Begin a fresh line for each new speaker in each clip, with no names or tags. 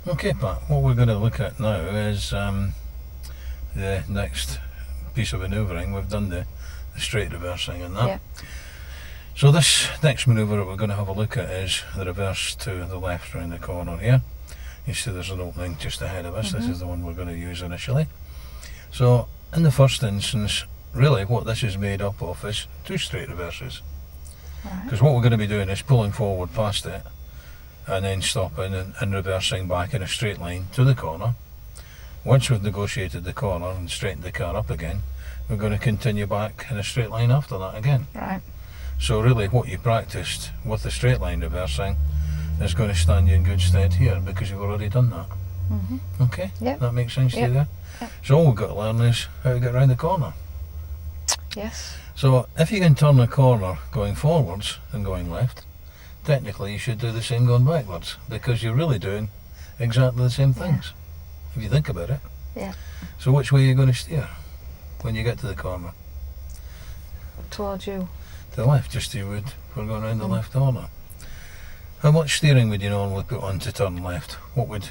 Okay, Pat, what we're going to look at now is the next piece of manoeuvring. We've done the straight reversing and that.
Yeah.
So this next manoeuvre that we're going to have a look at is the reverse to the left round the corner here. You see there's an opening just ahead of us. This is the one we're going to use initially. So in the first instance, really what this is made up of is 2 straight reverses. Because what we're going to be doing is pulling forward past it and then stopping and reversing back in a straight line to the corner. Once we've negotiated the corner and straightened the car up again, we're going to continue back in a straight line after that again.
Right.
So really what you practiced with the straight line reversing is going to stand you in good stead here because you've already done that. Okay?
Yep.
That makes sense to you
Yep.
there?
Yep.
So all we've got to learn is how to get around the corner.
Yes.
So if you can turn the corner going forwards and going left, technically you should do the same going backwards because you're really doing exactly the same things, if you think about it.
Yeah.
So which way are you going to steer when you get to the corner?
Towards you.
To the left, just as you would if we're going around the left corner. How much steering would you normally put on to turn left? What would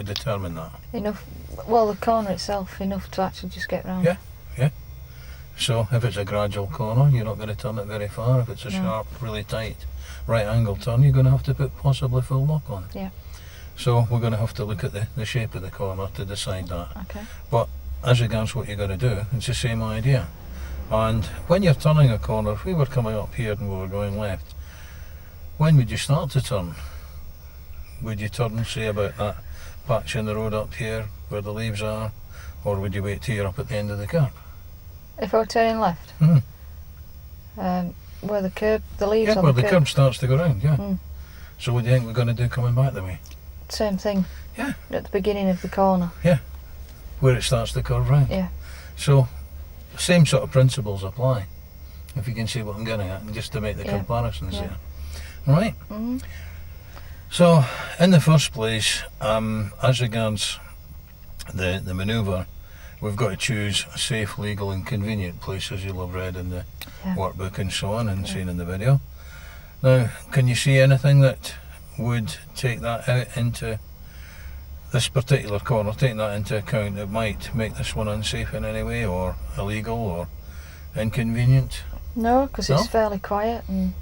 determine that?
Enough. Well, the corner itself, enough to actually just get round.
Yeah. So if it's a gradual corner, you're not going to turn it very far. If it's a sharp, really tight right angle turn, you're going to have to put possibly full lock on.
Yeah.
So we're going to have to look at the shape of the corner to decide that.
Okay.
But as regards what you're going to do, it's the same idea. And when you're turning a corner, if we were coming up here and we were going left, when would you start to turn? Would you turn, say, about that patch in the road up here where the leaves are, or would you wait till you're up at the end of the curb?
If I were turning left, where the curb, the leaves
Yeah,
on
where
the
the
curb.
curb starts to go round, yeah. So what do you think we're going to do coming back the way?
Same thing.
Yeah.
At the beginning of the corner.
Where it starts to curve round.
Yeah.
So, same sort of principles apply, if you can see what I'm getting at, just to make the comparisons there. Right? So, in the first place, as regards the manoeuvre, we've got to choose a safe, legal and convenient place, as you'll have read in the workbook and so on and seen in the video. Now, can you see anything that would take that out into this particular corner, taking that into account, that might make this one unsafe in any way, or illegal, or inconvenient?
No, because it's fairly quiet and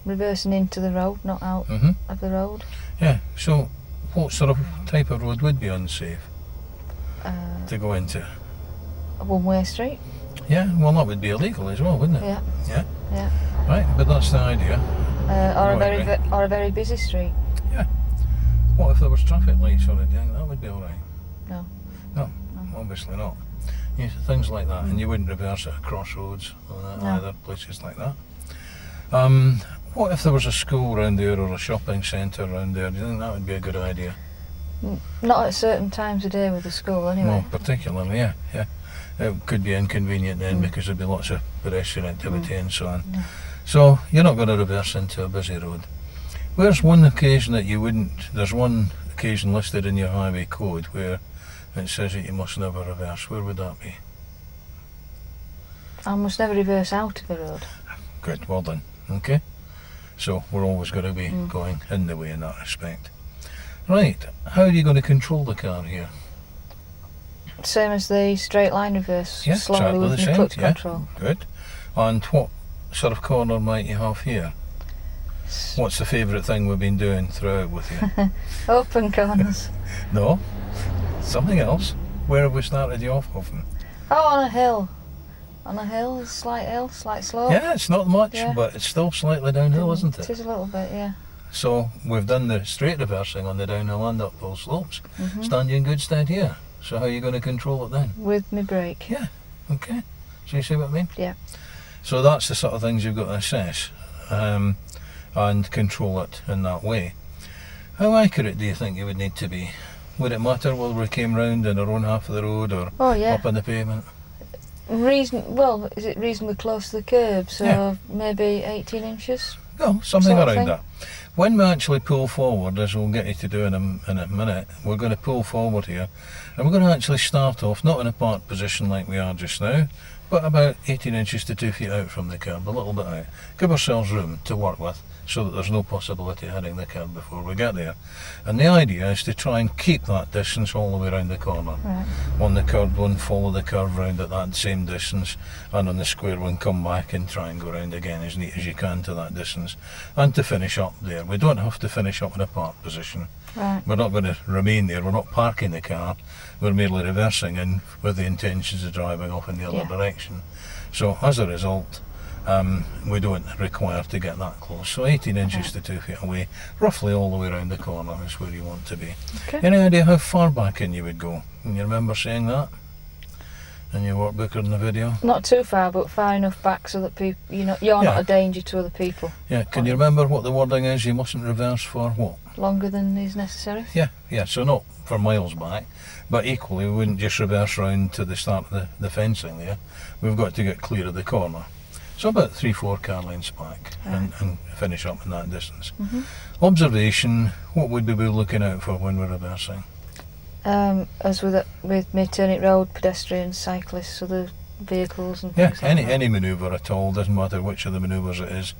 reversing into the road, not out of the road.
Yeah, so what sort of type of road would be unsafe to go into?
A one-way street.
Yeah, well that would be illegal as well, wouldn't it?
Yeah.
Yeah. Right, but that's the idea.
Or a very busy street.
What if there was traffic lights on it? Do you think that would be alright?
No,
obviously not. Yeah, things like that, and you wouldn't reverse at crossroads or either, places like that. What if there was a school around there or a shopping centre around there? Do you think that would be a good idea?
Not at certain times of day with the school, anyway.
No, particularly, yeah. It could be inconvenient then because there'd be lots of pedestrian activity and so on. So you're not going to reverse into a busy road. Where's one occasion that you wouldn't? There's one occasion listed in your highway code where it says that you must never reverse. Where would that be?
I must never reverse out of the road.
Good, well done. Okay, so we're always going to be going in the way in that respect. Right, how are you going to control the car here?
Same as the straight line reverse,
Yeah,
slowly
exactly
with
the
the
same.
clutch
Yeah,
control.
good. And what sort of corner might you have here? What's the favourite thing we've been doing throughout with you?
Open corners.
No, something else. Where have we started you off often?
Oh, on a hill. On a hill, slight slope.
Yeah, it's not much,
Yeah.
but it's still slightly downhill, isn't
It
it?
is a little bit, yeah.
So we've done the straight reversing on the downhill and uphill slopes. Stand you in good stead here. So how are you going to control it then?
With my brake.
Yeah, okay. So you see what I mean?
Yeah.
So that's the sort of things you've got to assess and control it in that way. How accurate do you think you would need to be? Would it matter whether we came round in our own half of the road or up on the pavement?
Well, is it reasonably close to the curb? So maybe 18 inches?
No, something
Sort of
around
thing.
that. When we actually pull forward, as we'll get you to do in a minute, we're going to pull forward here and we're going to actually start off not in a park position like we are just now, but about 18 inches to 2 feet out from the curb, a little bit out. Give ourselves room to work with so that there's no possibility of hitting the curb before we get there. And the idea is to try and keep that distance all the way around the corner.
Right.
On the curved one, follow the curve round at that same distance, and on the square one, come back and try and go round again as neat as you can to that distance. And to finish up there. We don't have to finish up in a park position.
Right.
We're not going to remain there, we're not parking the car, we're merely reversing in with the intentions of driving off in the other direction. So as a result, we don't require to get that close. So 18 inches to 2 feet away, roughly all the way around the corner is where you want to be.
Okay.
Any idea how far back in you would go? Can you remember saying that in your workbook or in the video?
Not too far, but far enough back so that people, you're not a danger to other people.
Yeah, can you remember what the wording is? You mustn't reverse for what?
Longer than is necessary.
Yeah, so not for miles back, but equally we wouldn't just reverse round to the start of the fencing there. We've got to get clear of the corner. So about 3-4 car lengths back and finish up in that distance. Observation, what would we be looking out for when we're reversing?
As with mid-turning road, pedestrians, cyclists, other vehicles and things like that.
Any manoeuvre at all, doesn't matter which of the manoeuvres it is,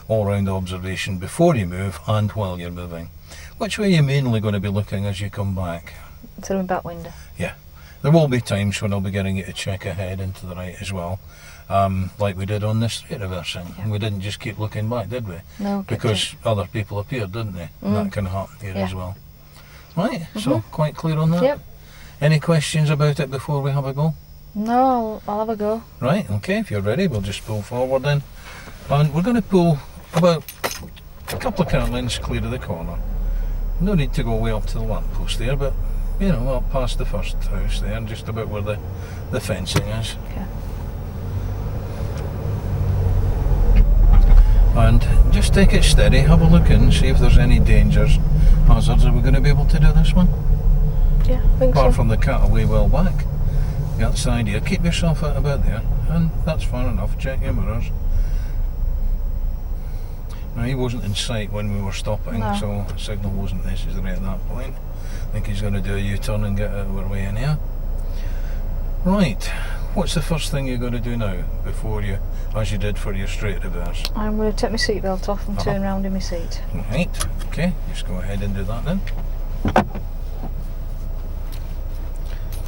all round observation before you move and while you're moving. Which way are you mainly going to be looking as you come back?
Through the back window.
Yeah. There will be times when I'll be getting you to check ahead and to the right as well. Like we did on this straight reversing. We didn't just keep looking back, did we?
No.
Because other people appeared, didn't they? And that can happen here as well. Right, so quite clear on that?
Yep.
Any questions about it before we have a go?
No, I'll have a go. Right,
okay, if you're ready, we'll just pull forward then. And we're going to pull about a couple of car lengths clear of the corner. No need to go way up to the lamppost there, but up past the first house there, just about where the fencing is.
Okay.
And just take it steady, have a look in, see if there's any dangers, hazards. Are we going to be able to do this one?
Yeah, I think
Apart
so.
from the cutaway well back. That's the idea. Keep yourself at about there, and that's far enough. Check your mirrors. Now, he wasn't in sight when we were stopping, so the signal wasn't necessary at that point. I think he's going to do a U-turn and get out of our way in here. Right, what's the first thing you're going to do now, before you, as you did for your straight reverse?
I'm going to take my seatbelt off and turn round in my seat.
Right, okay, just go ahead and do that then.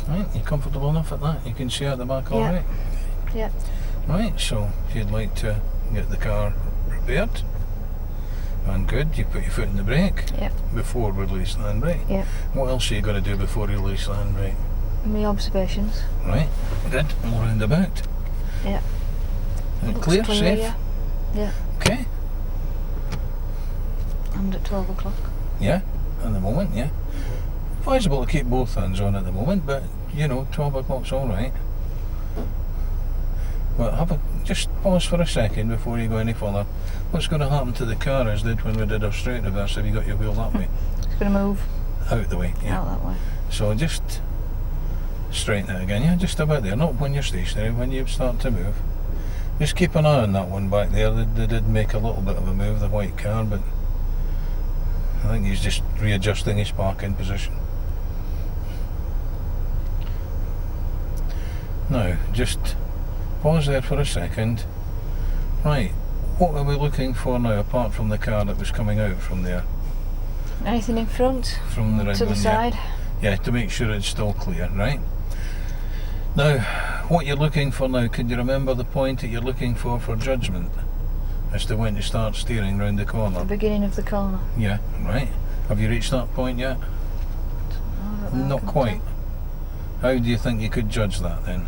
Right, you comfortable enough at that? You can see out the back all right?
Yeah.
Right, so if you'd like to get the car repaired, and good, you put your foot in the brake before release the handbrake.
Yeah.
What else are you going to do before you release the handbrake?
My observations.
Right, good, all round about.
Yeah.
And clear, safe?
Yeah.
Okay.
And at 12 o'clock.
Yeah, at the moment, yeah. Advisable to keep both hands on at the moment, but 12 o'clock's alright. But just pause for a second before you go any further. What's going to happen to the car as did when we did our straight reverse? Have you got your wheel that way?
It's going to move.
Out the way, yeah.
Out that way.
So just straighten it again, yeah, just about there. Not when you're stationary, when you start to move. Just keep an eye on that one back there. They did make a little bit of a move, the white car, but I think he's just readjusting his parking position. Now, just pause there for a second. Right, what are we looking for now, apart from the car that was coming out from there?
Anything in front?
From the red
to the
one,
side?
Yeah, to make sure it's still clear, right? Now, what you're looking for now, can you remember the point that you're looking for judgment? As to when to start steering round the corner?
The beginning of the corner.
Yeah, right. Have you reached that point yet? Not quite. How do you think you could judge that then?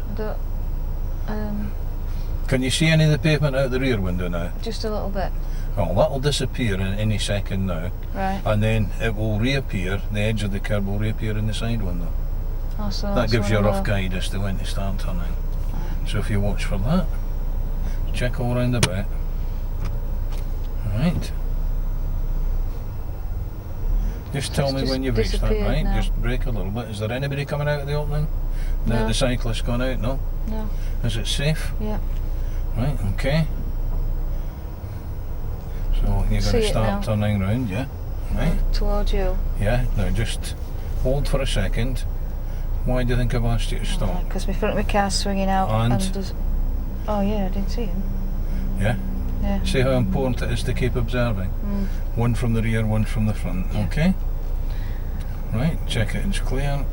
Can you see any of the pavement out the rear window now?
Just a little bit.
Oh, that'll disappear in any second now.
Right.
And then it will reappear, the edge of the curb will reappear in the side window.
Oh, so
that gives you a rough guide as to when to start turning. Right. So if you watch for that, check all round about. Right. Just tell me when you've reached that, right?
Now.
Just brake a little bit. Is there anybody coming out of the opening?
No.
The cyclist gone out? No?
No.
Is it safe?
Yeah.
Right, okay. So you're going to start turning round, yeah? Right.
Towards you.
Yeah, now just hold for a second. Why do you think I've asked you to stop?
Because my front of my car's swinging out and there's Oh yeah, I did see him.
Yeah?
Yeah.
See how important it is to keep observing? One from the rear, one from the front,
Yeah.
okay? Right, check it, it's clear.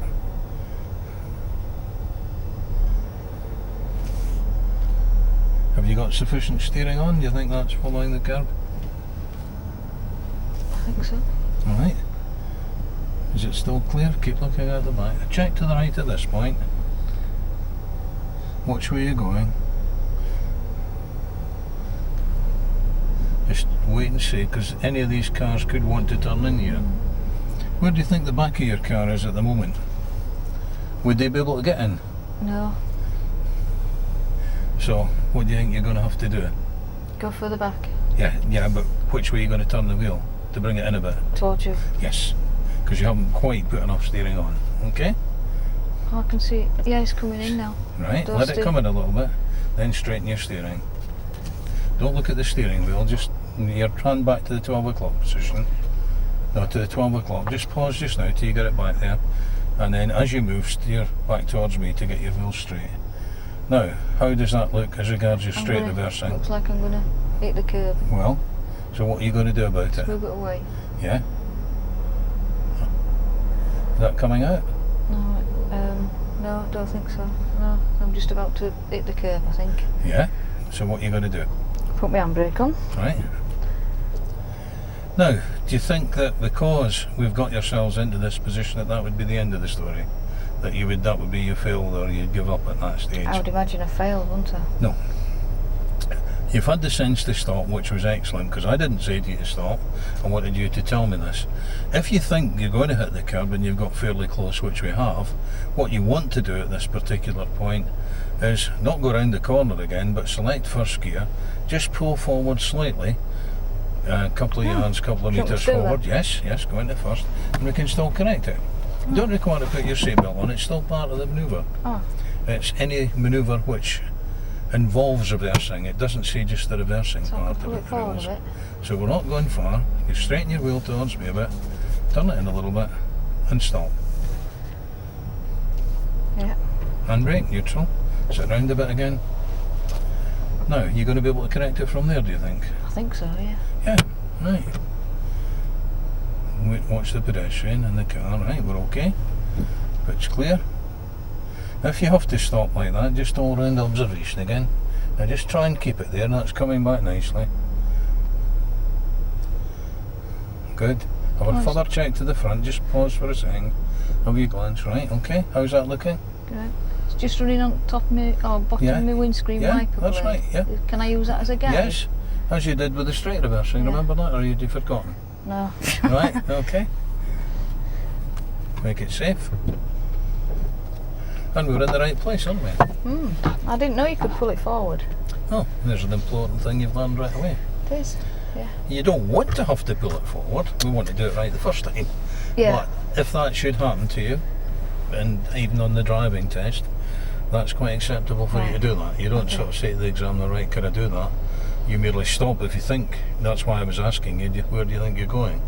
Have you got sufficient steering on? Do you think that's following the curb?
I think so.
Alright. Is it still clear? Keep looking at the back. Check to the right at this point. Which way are you going? Just wait and see, because any of these cars could want to turn in here. Where do you think the back of your car is at the moment? Would they be able to get in?
No.
So, what do you think you're going to have to do?
Go further back.
Yeah, but which way are you going to turn the wheel to bring it in a bit?
Towards you.
Yes, because you haven't quite put enough steering on, okay?
Oh, I can see it. Yeah, it's coming in now.
Right,
Don't
let it
steer.
come in a little bit, then straighten your steering. Don't look at the steering wheel, just your hand back to the 12 o'clock position. No, to the 12 o'clock. Just pause just now till you get it back there. And then as you move, steer back towards me to get your wheel straight. Now, how does that look as regards your straight reversing?
Looks like I'm going to hit the curb.
Well, so what are you going to do about it?
Move it away.
Yeah? Is that coming out?
No, I don't think so. No, I'm just about to hit the curb, I think.
Yeah? So what are you going to do?
Put my handbrake on.
Right. Now, do you think that because we've got yourselves into this position that would be the end of the story? That would be you failed, or you'd give up at that stage?
I would imagine I failed, wouldn't I?
No. You've had the sense to stop, which was excellent, because I didn't say to you to stop. I wanted you to tell me this. If you think you're going to hit the curb and you've got fairly close, which we have, what you want to do at this particular point is not go round the corner again, but select first gear, just pull forward slightly, a couple of yards, couple of
Do you want
metres
me to do
forward.
that?
Yes, go into first, and we can still correct it. You don't require to put your seatbelt on, it's still part of the manoeuvre.
Oh.
It's any manoeuvre which involves reversing. It doesn't say just the reversing
So I
part
can
of
pull
it.
it forward a bit.
So we're not going far. You straighten your wheel towards me a bit, turn it in a little bit, and stop.
Yeah.
Handbrake, neutral. Sit round a bit again. Now, you're going to be able to correct it from there, do you think?
I think so, yeah.
Yeah, right. Wait, watch the pedestrian and the car, right, we're okay. Pitch clear. If you have to stop like that, just all round observation again. Now just try and keep it there, that's coming back nicely. Good. Have a further check to the front, just pause for a second. Have you glance, right, okay. How's that looking?
Good. It's just running on top of me, or bottom of my windscreen wiper
that's
blade.
right, yeah.
Can I use that as a guide?
Yes, as you did with the straight reversing,
Yeah.
remember that, or had you forgotten?
No.
Right, okay. Make it safe. And we're in the right place, aren't we?
I didn't know you could pull it forward.
Oh, there's an important thing you've learned right away.
It is, yeah.
You don't want to have to pull it forward. We want to do it right the first time.
Yeah.
But if that should happen to you, and even on the driving test, that's quite acceptable for you to do that. You don't sort of say to the examiner, right, can I do that? You merely stop if you think. That's why I was asking you, where do you think you're going?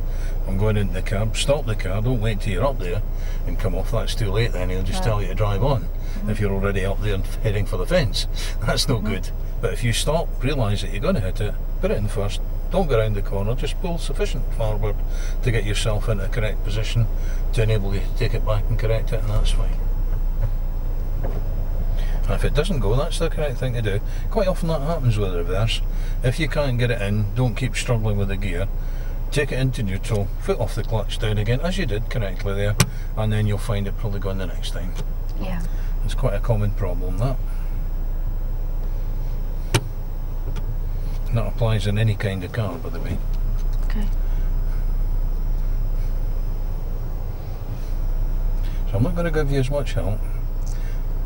I'm going into the cab. Stop the car, don't wait till you're up there and come off. That's too late then, he'll just tell you to drive on. If you're already up there and heading for the fence, that's no good. But if you stop, realise that you're going to hit it, put it in first, don't go around the corner, just pull sufficient forward to get yourself into a correct position to enable you to take it back and correct it, and that's fine. And if it doesn't go, that's the correct thing to do. Quite often that happens with the reverse. If you can't get it in, don't keep struggling with the gear. Take it into neutral, foot off the clutch down again, as you did correctly there, and then you'll find it probably going the next time.
Yeah.
It's quite a common problem, that. And that applies in any kind of car, by the way.
Okay.
So I'm not going to give you as much help.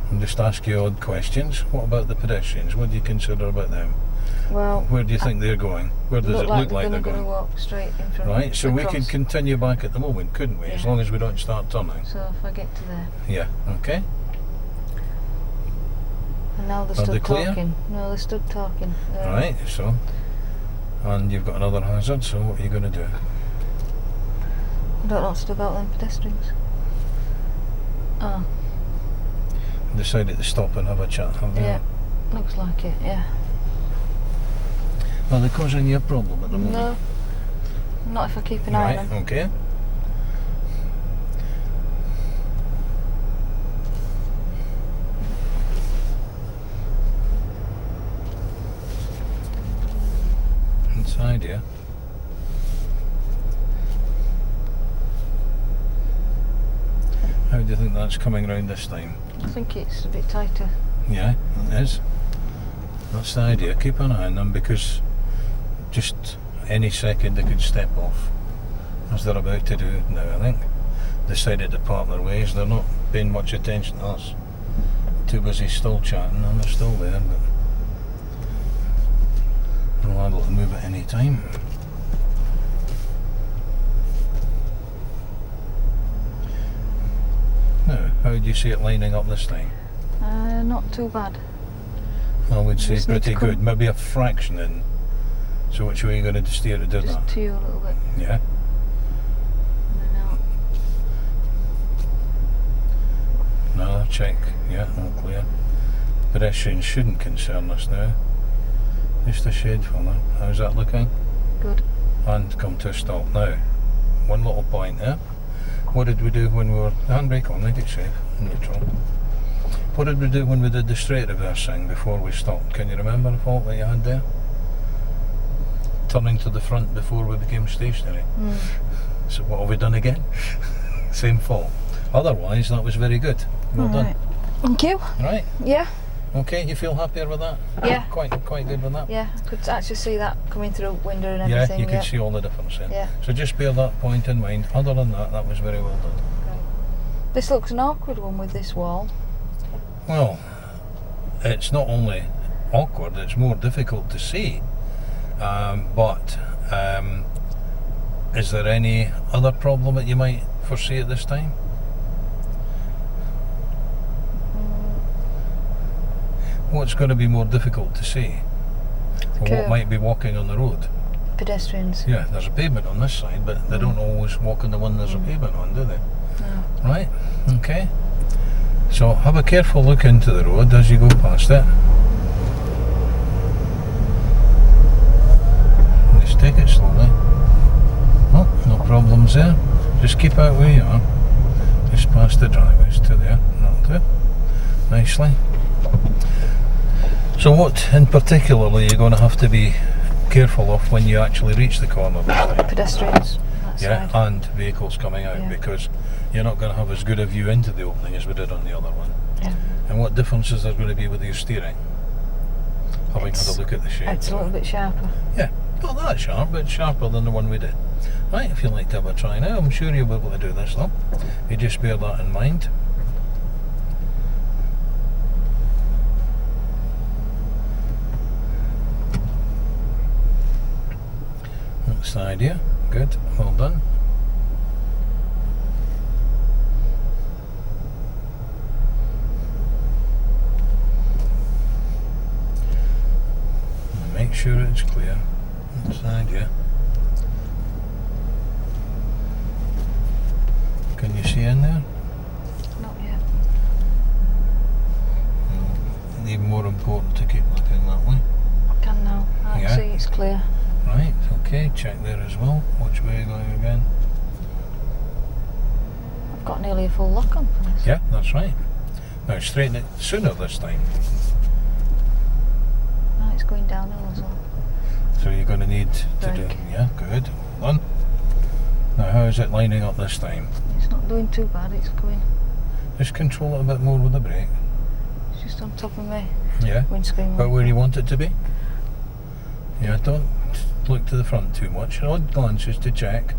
And just ask you odd questions. What about the pedestrians? What do you consider about them?
Well,
Where do you think they're going? Where does it look like they're
going to
going?
walk straight in front.
Right, so we
across.
could continue back at the moment, couldn't we? As
Yeah.
long as we don't start turning.
So if I get to there,
Yeah, okay.
and now they're
Are
stood
they clear?
talking. No, they're stood talking.
Right, so. And you've got another hazard, so what are you going to do?
I don't know what to do about them pedestrians. Oh,
Decided to stop and have a chat, have you?
yeah. Looks like it, yeah.
Well, they're causing you a problem at the moment.
No, not if I keep an eye on them.
Okay. Inside here. How do you think that's coming round this time?
I think it's a bit tighter.
Yeah, it is. That's the idea. Keep an eye on them, because just any second they could step off, as they're about to do now. I think decided to part their ways. They're not paying much attention to us. Too busy still chatting, and they're still there, but they're liable to move at any time. Now, how do you see it lining up this time?
Not too bad.
I would say
Just need
pretty
to come-
good. Maybe a fraction in. So which way are you going to steer to do
Just
that?
to you a little bit.
Yeah.
And then out.
Another check. Yeah, all clear. Pedestrians shouldn't concern us now. Just a shade further. How's that looking?
Good.
And come to a stop now. One little point there. What did we do when we were... Handbrake on, make it safe, in neutral. What did we do when we did the straight reversing before we stopped? Can you remember the fault that you had there? Turning to the front before we became stationary. So what have we done again? Same fault. Otherwise, that was very good. Well done.
Thank you.
Right.
Yeah.
Okay, you feel happier with that?
Yeah.
Quite good with that?
Yeah, I could actually see that coming through a window and
Yeah,
everything.
you can see all the difference then.
Yeah.
So just bear that point in mind. Other than that, that was very well done.
This looks an awkward one with this wall.
Well, it's not only awkward, it's more difficult to see. But is there any other problem that you might foresee at this time? What's going to be more difficult to see? Or what might be walking on the road?
Pedestrians.
Yeah, there's a pavement on this side, but they don't always walk on the one there's a pavement on, do they?
No.
Right, okay. So have a careful look into the road as you go past it. Just take it slowly. Oh, no problems there. Just keep out where you are. Just past the driveways to there. That'll do. Nicely. So what in particular are you going to have to be careful of when you actually reach the corner this time?
Pedestrians.
Yeah, and vehicles coming out, because you're not going to have as good a view into the opening as we did on the other one.
Yeah.
And what difference is there going to be with your steering? Having had a look at the shape.
It's a little bit sharper.
Yeah, not that sharp, but sharper than the one we did. Right, if you'd like to have a try now, I'm sure you'll be able to do this though. You just bear that in mind. That's the idea. Good, well done. And make sure it's clear. That's the idea. Can you see in there?
Not yet.
Even more important to keep looking that way.
I can now. I can see it's clear.
Right, okay, check there as well. Which way are you going again?
I've got nearly a full lock on for this.
Yeah, that's right. Now straighten it sooner this time.
Right, it's going downhill as well.
So you're going to need to do...
Brake.
Yeah, good. Well done. Now how is it lining up this time?
It's not doing too bad, it's going...
Just control it a bit more with the brake.
It's just on top of me.
Yeah,
Windscreen.
but where you want it to be? Yeah, don't look to the front too much. Odd glances to check.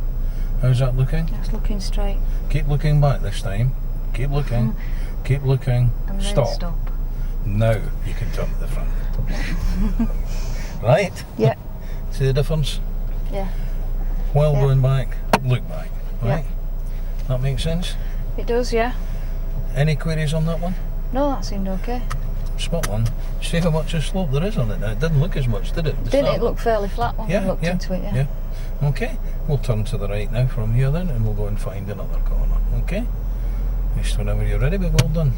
How's that looking?
It's looking straight.
Keep looking back this time. Keep looking. Keep looking.
And then
Stop.
stop.
Now you can turn to the front. Right?
Yeah.
See the difference?
Yeah.
While
Yeah.
going back, look back. Right? That makes sense?
It does, yeah.
Any queries on that one?
No, that seemed okay.
Spot on. See how much of slope there is on it now. It didn't look as much, did it? to
Didn't
start
it look fairly flat when
Yeah,
I looked
yeah,
into it,
yeah. Okay, we'll turn to the right now from here then, and we'll go and find another corner. Okay? Just whenever you're ready, but well done.